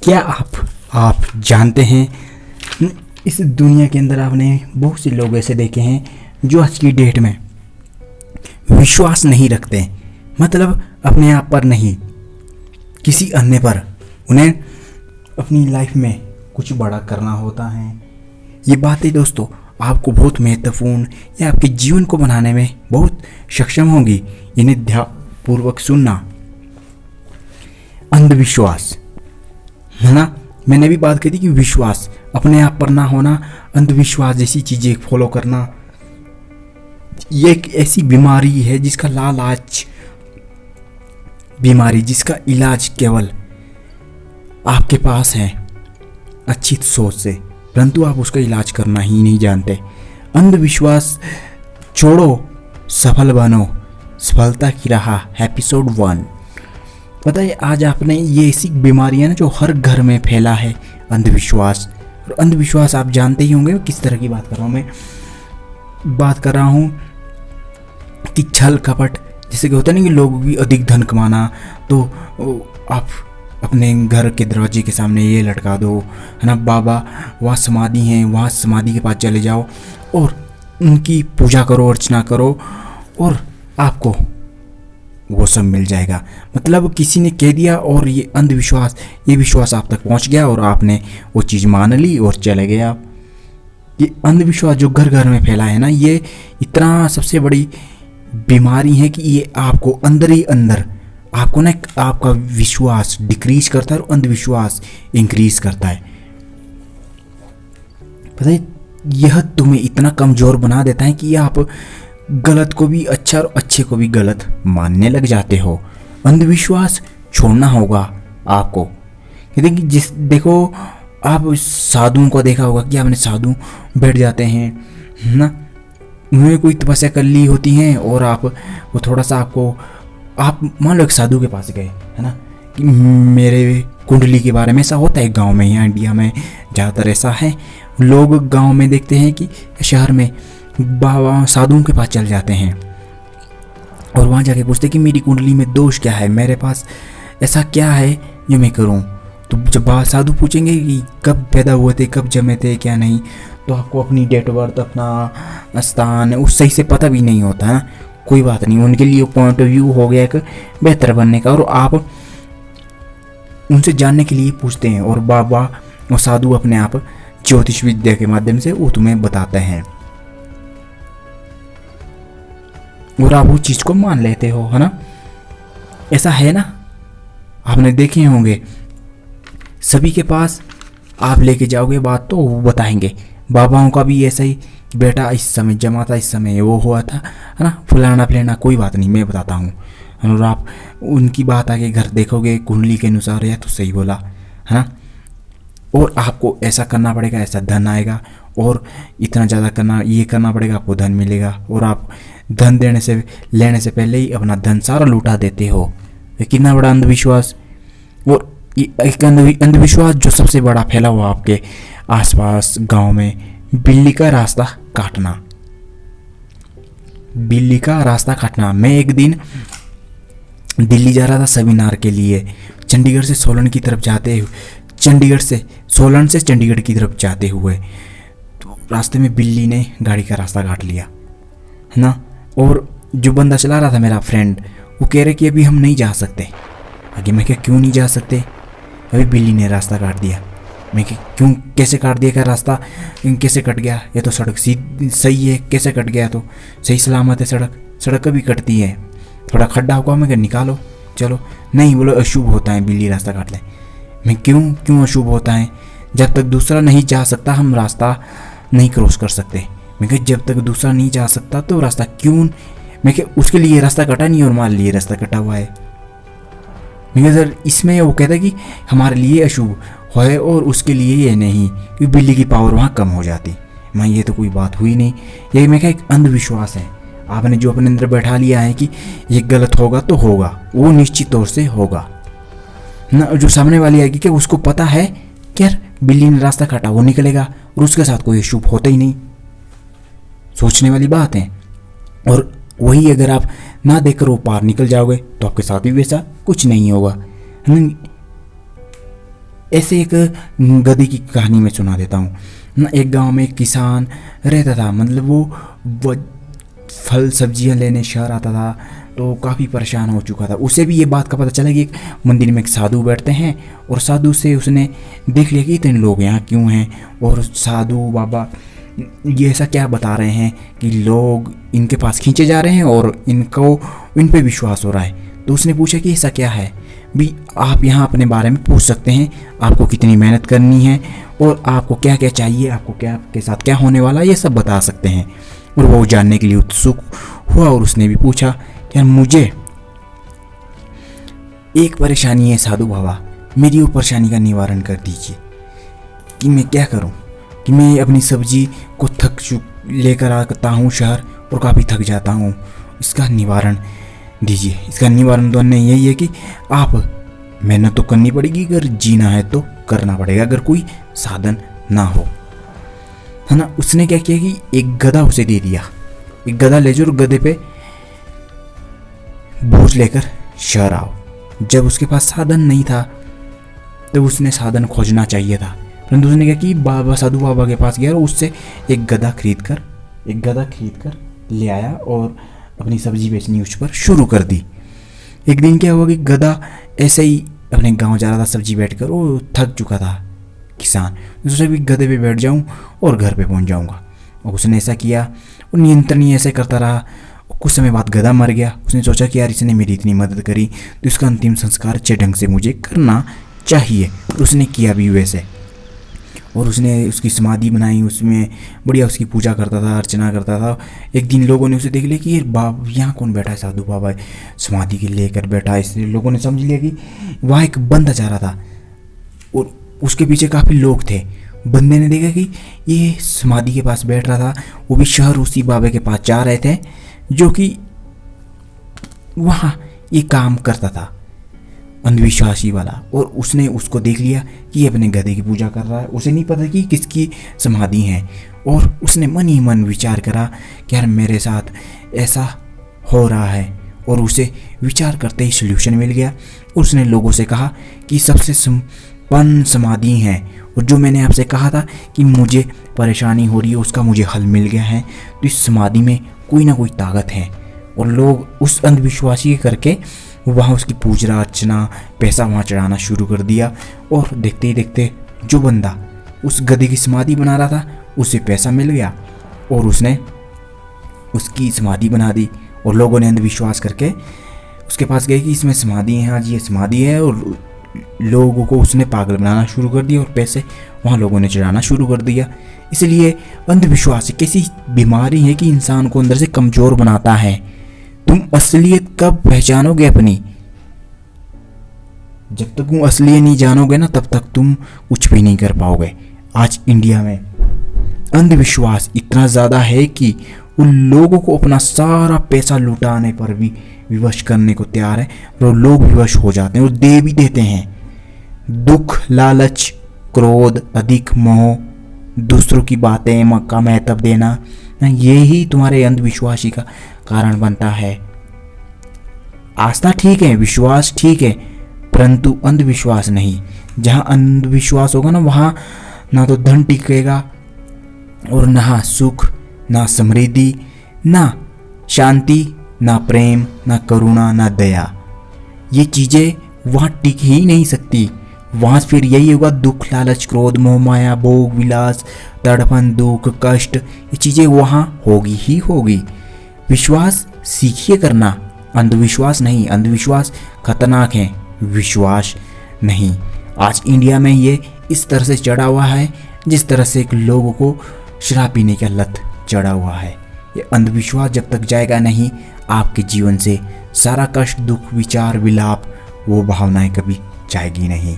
क्या आप जानते हैं, इस दुनिया के अंदर आपने बहुत से लोग ऐसे देखे हैं जो आज की डेट में विश्वास नहीं रखते, मतलब अपने आप पर नहीं, किसी अन्य पर। उन्हें अपनी लाइफ में कुछ बड़ा करना होता है। ये बातें दोस्तों आपको बहुत महत्वपूर्ण या आपके जीवन को बनाने में बहुत सक्षम होंगी। इन्हें ध्यानपूर्वक सुनना। अंधविश्वास है ना, मैंने भी बात की थी कि विश्वास अपने आप पर ना होना, अंधविश्वास जैसी चीजें फॉलो करना, ये एक ऐसी बीमारी है जिसका लालाच बीमारी, जिसका इलाज केवल आपके पास है अच्छी सोच से, परंतु आप उसका इलाज करना ही नहीं जानते। अंधविश्वास छोड़ो, सफल बनो, सफलता की राह, एपिसोड 1। पता है आज आपने ये ऐसी बीमारी है ना जो हर घर में फैला है, अंधविश्वास। और अंधविश्वास आप जानते ही होंगे किस तरह की बात कर रहा हूँ मैं। बात कर रहा हूँ कि छल कपट, जैसे कि होता नहीं कि लोग भी अधिक धन कमाना, तो आप अपने घर के दरवाजे के सामने ये लटका दो, है ना, बाबा वहाँ समाधि हैं, वहाँ समाधि के पास चले जाओ और उनकी पूजा करो, अर्चना करो और आपको वो सब मिल जाएगा। मतलब किसी ने कह दिया और ये अंधविश्वास, ये विश्वास आप तक पहुंच गया और आपने वो चीज़ मान ली और चले गए आप। ये अंधविश्वास जो घर घर में फैला है ना, ये इतना सबसे बड़ी बीमारी है कि ये आपको अंदर ही अंदर आपको ना आपका विश्वास डिक्रीज करता है और अंधविश्वास इंक्रीज करता है। पता है यह तुम्हें इतना कमजोर बना देता है कि आप गलत को भी अच्छा और अच्छे को भी गलत मानने लग जाते हो। अंधविश्वास छोड़ना होगा आपको। देखो आप साधुओं को देखा होगा कि आपने साधु बैठ जाते हैं ना, उन्होंने कोई तपस्या कर ली होती है और आप वो थोड़ा सा आपको, आप मान लो एक साधु के पास गए, है ना, कि मेरे कुंडली के बारे में, ऐसा होता है गांव में, यहाँ इंडिया में ज़्यादातर ऐसा है। लोग गांव में देखते हैं कि शहर में बाबा साधुओं के पास चल जाते हैं और वहाँ जाके पूछते कि मेरी कुंडली में दोष क्या है, मेरे पास ऐसा क्या है जो मैं करूँ। तो जब बाबा साधु पूछेंगे कि कब पैदा हुए थे, कब जमे थे, क्या नहीं, तो आपको अपनी डेट ऑफ बर्थ, अपना स्थान उस सही से पता भी नहीं होता है। कोई बात नहीं, उनके लिए पॉइंट ऑफ व्यू हो गया एक बेहतर बनने का, और आप उनसे जानने के लिए पूछते हैं और बाबा और साधु अपने आप ज्योतिष विद्या के माध्यम से वो तुम्हें बताते हैं और आप उस चीज को मान लेते हो, है ना। ऐसा है ना, आपने देखे होंगे सभी के पास आप लेके जाओगे बात तो वो बताएंगे। बाबाओं का भी ऐसा ही, बेटा इस समय जमा था, इस समय वो हुआ था, है ना, फलाना फलाना, कोई बात नहीं मैं बताता हूँ। और आप उनकी बात आगे घर देखोगे कुंडली के अनुसार या तो सही बोला, है ना, और आपको ऐसा करना पड़ेगा, ऐसा धन आएगा, और इतना ज़्यादा करना, ये करना पड़ेगा, आपको धन मिलेगा। और आप धन लेने से पहले ही अपना धन सारा लुटा देते हो। ये कितना बड़ा अंधविश्वास। और एक अंधविश्वास जो सबसे बड़ा फैला हुआ आपके आसपास गांव में, बिल्ली का रास्ता काटना। बिल्ली का रास्ता काटना। मैं एक दिन दिल्ली जा रहा था सेमिनार के लिए, चंडीगढ़ से सोलन की तरफ जाते हुए, सोलन से चंडीगढ़ की तरफ जाते हुए, तो रास्ते में बिल्ली ने गाड़ी का रास्ता काट लिया, है ना। और जो बंदा चला रहा था मेरा फ्रेंड, वो कह रहे कि अभी हम नहीं जा सकते। आगे मैं क्या, क्यों नहीं जा सकते, अभी बिल्ली ने रास्ता काट दिया। मैं क्यों, कैसे काट दिया, क्या रास्ता कैसे कट गया, ये तो सड़क सीधी सही है, कैसे कट गया, तो सही सलामत है सड़क कभी कटती है, थोड़ा खड्डा होगा, मैं क्या निकालो चलो। नहीं, बोलो अशुभ होता है बिल्ली रास्ता काट ले। मैं क्यों अशुभ होता है, जब तक दूसरा नहीं जा सकता हम रास्ता नहीं क्रॉस कर सकते। मैं क्या जब तक दूसरा नहीं जा सकता तो रास्ता क्यों, मैं क्या उसके लिए रास्ता कटा नहीं और मान लिए रास्ता कटा हुआ है। मैं सर इसमें वो कहता है कि हमारे लिए अशुभ है और उसके लिए ये नहीं, क्योंकि बिल्ली की पावर वहाँ कम हो जाती। मैं ये तो कोई बात हुई नहीं, ये मैं क्या एक अंधविश्वास है। आपने जो अपने अंदर बैठा लिया है कि ये गलत होगा तो होगा, वो निश्चित तौर से होगा ना। जो सामने वाली आएगी कि उसको पता है कि यार बिल्ली ने रास्ता काटा, वो निकलेगा और उसके साथ कोई शुभ होता ही नहीं। सोचने वाली बात है। और वही अगर आप ना देखकर वो पार निकल जाओगे तो आपके साथ भी वैसा कुछ नहीं होगा। ऐसे एक गधे की कहानी मैं सुना देता हूँ। एक गांव में एक किसान रहता था, मतलब वो फल सब्जियां लेने शहर आता था, तो काफ़ी परेशान हो चुका था। उसे भी ये बात का पता चला कि एक मंदिर में एक साधु बैठते हैं, और साधु से उसने देख लिया कि इतने लोग यहाँ क्यों हैं, और साधु बाबा ये ऐसा क्या बता रहे हैं कि लोग इनके पास खींचे जा रहे हैं और इनको इन पे विश्वास हो रहा है। तो उसने पूछा कि ऐसा क्या है भी, आप यहाँ अपने बारे में पूछ सकते हैं, आपको कितनी मेहनत करनी है और आपको क्या क्या चाहिए, आपको क्या के साथ क्या होने वाला है, ये सब बता सकते हैं। और वो जानने के लिए उत्सुक हुआ और उसने भी पूछा कि मुझे एक परेशानी है साधु बाबा, मेरी वो परेशानी का निवारण कर दीजिए कि मैं क्या करूं, कि मैं अपनी सब्जी को लेकर आता हूं शहर और काफ़ी थक जाता हूं, इसका निवारण दीजिए। इसका निवारण तो नहीं यही है कि आप मेहनत तो करनी पड़ेगी, अगर जीना है तो करना पड़ेगा, अगर कोई साधन ना हो, है ना। उसने क्या किया कि एक गधा उसे दे दिया, एक गधा ले जाओ, गधे पे बोझ लेकर शहर आओ। जब उसके पास साधन नहीं था तो उसने साधन खोजना चाहिए था, परंतु उसने क्या कि बाबा साधु बाबा के पास गया और उससे एक गधा खरीद कर ले आया और अपनी सब्जी बेचनी उस पर शुरू कर दी। एक दिन क्या हुआ कि गधा ऐसे ही अपने गांव जा रहा था सब्जी बैठकर, वो थक चुका था किसान, सोचा भी गधे पे बैठ जाऊं और घर पे पहुंच जाऊंगा। और उसने ऐसा किया और नियंत्रण ही ऐसे करता रहा। कुछ समय बाद गधा मर गया। उसने सोचा कि यार इसने मेरी इतनी मदद करी तो इसका अंतिम संस्कार अच्छे ढंग से मुझे करना चाहिए। और उसने किया भी वैसे, और उसने उसकी समाधि बनाई, उसमें बढ़िया उसकी पूजा करता था, अर्चना करता था। एक दिन लोगों ने उसे देख लिया कि ये बाबा यहाँ कौन बैठा है, साधु बाबा समाधि के लेकर बैठा है। इसलिए लोगों ने समझ लिया कि वहाँ एक बंदा जा रहा था और उसके पीछे काफ़ी लोग थे। बंदे ने देखा कि ये समाधि के पास बैठ रहा था, वो भी शहर उसी बाबा के पास जा रहे थे जो कि वहाँ ये काम करता था, अंधविश्वासी वाला। और उसने उसको देख लिया कि ये अपने गधे की पूजा कर रहा है, उसे नहीं पता कि किसकी समाधि है। और उसने मन ही मन विचार करा कि यार मेरे साथ ऐसा हो रहा है, और उसे विचार करते ही सल्यूशन मिल गया। उसने लोगों से कहा कि सबसे संपन्न समाधि है, और जो मैंने आपसे कहा था कि मुझे परेशानी हो रही है उसका मुझे हल मिल गया है, तो इस समाधि में कोई ना कोई ताकत है। और लोग उस अंधविश्वासी करके वहाँ उसकी पूजा अर्चना, पैसा वहाँ चढ़ाना शुरू कर दिया। और देखते ही देखते जो बंदा उस गधे की समाधि बना रहा था उसे पैसा मिल गया और उसने उसकी समाधि बना दी। और लोगों ने अंधविश्वास करके उसके पास गए कि इसमें समाधि है, आज ये समाधि है, और लोगों को उसने पागल बनाना शुरू कर दिया और पैसे वहाँ लोगों ने चढ़ाना शुरू कर दिया। इसलिए अंधविश्वास एक ऐसी बीमारी है कि इंसान को अंदर से कमज़ोर बनाता है। तुम असलियत कब पहचानोगे अपनी? जब तक तुम असलियत नहीं जानोगे ना, तब तक तुम कुछ भी नहीं कर पाओगे। आज इंडिया में अंधविश्वास इतना ज़्यादा है कि उन लोगों को अपना सारा पैसा लुटाने पर भी विवश करने को तैयार है, और लोग विवश हो जाते हैं और दे भी देते हैं। दुख, लालच, क्रोध, अधिक मोह, दूसरों की बातें का महत्व देना, यही तुम्हारे अंधविश्वासी का कारण बनता है। आस्था ठीक है, विश्वास ठीक है, परंतु अंधविश्वास नहीं। जहाँ अंधविश्वास होगा ना, वहाँ ना तो धन टिकेगा, और ना सुख, ना समृद्धि, ना शांति, ना प्रेम, ना करुणा, ना दया। ये चीज़ें वहाँ टिक ही नहीं सकती। वहाँ फिर यही होगा, दुख, लालच, क्रोध, मोह, माया, भोग, विलास, तड़पन, दुख, कष्ट, ये चीज़ें वहाँ होगी ही होगी। विश्वास सीखिए करना, अंधविश्वास नहीं। अंधविश्वास खतरनाक है, विश्वास नहीं। आज इंडिया में ये इस तरह से चढ़ा हुआ है जिस तरह से एक लोगों को शराब पीने का लत चढ़ा हुआ है। ये अंधविश्वास जब तक जाएगा नहीं, आपके जीवन से सारा कष्ट, दुख, विचार, विलाप, वो भावनाएं कभी जाएगी नहीं।